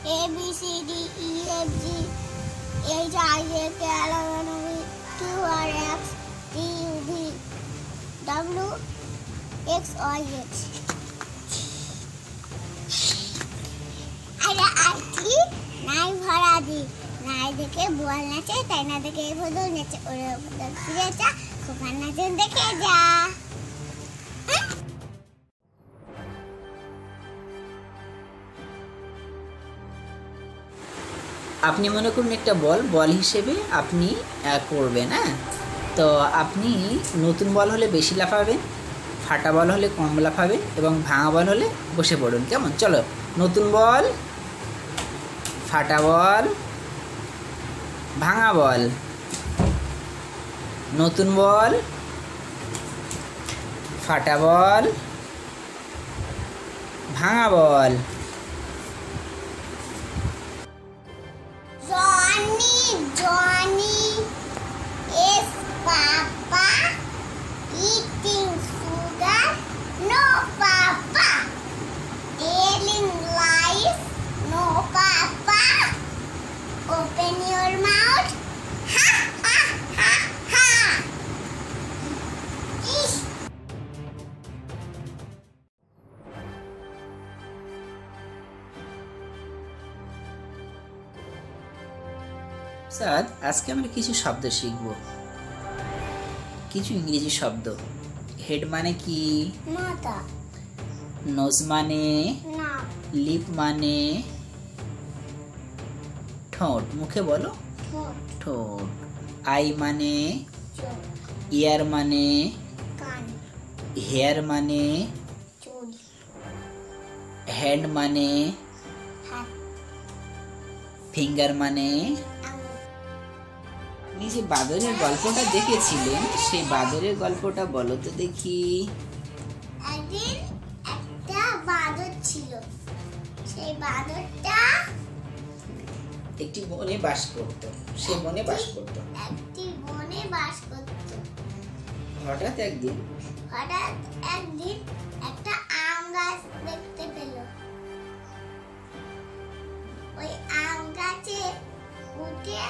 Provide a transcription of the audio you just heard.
A B C D E F G H I J K L M N O P Q R S T U V W X Y Z। अरे आरती নাই ভরা দি নাই দেখে বল নাচে তাই না দেখে বদল নাচে ওরে বদল ফিরে যা খোকার নাচে দেখে যা। আপনি মনে করুন একটা বল হিসেবে আপনি করবেন, হ্যাঁ? তো আপনি নতুন বল হলে বেশি লাফাবেন, ফাটা বল হলে কম লাফাবেন এবং ভাঙা বল হলে বসে পড়ুন। কেমন? চলো, নতুন বল, ফাটা বল, ভাঙা বল, নতুন বল, ফাটা বল, ভাঙা বল। Johnny is Papa eating sugar? No, Papa. Telling lies? No, Papa. Open your mouth. Ha ha ha ha. Ish. Sir, আজকে আমরা কিছু শব্দ শিখব, কিছু ইংরেজি শব্দ। হেড মানে কি? মাথা। নোজ মানে? নাক। লিপ মানে? ঠোঁট। মুখে বলো। ঠোঁট। আই মানে? চোখ। ইয়ার মানে? কান। হেয়ার মানে? চুল। হ্যান্ড মানে? হাত। ফিঙ্গার মানে? আপনি যে বাদরের গল্পটা দেখেছিলেন সেই বাদরের গল্পটা বলো তো দেখি। একদিন একটা বাদর ছিল, সেই বাদরটা একটি বনে বাস করত। সে বনে বাস করত। একটি বনে বাস করত। হঠাৎ একদিন একটা আম গাছ দেখতে পেল। ওই আম গাছে উঠে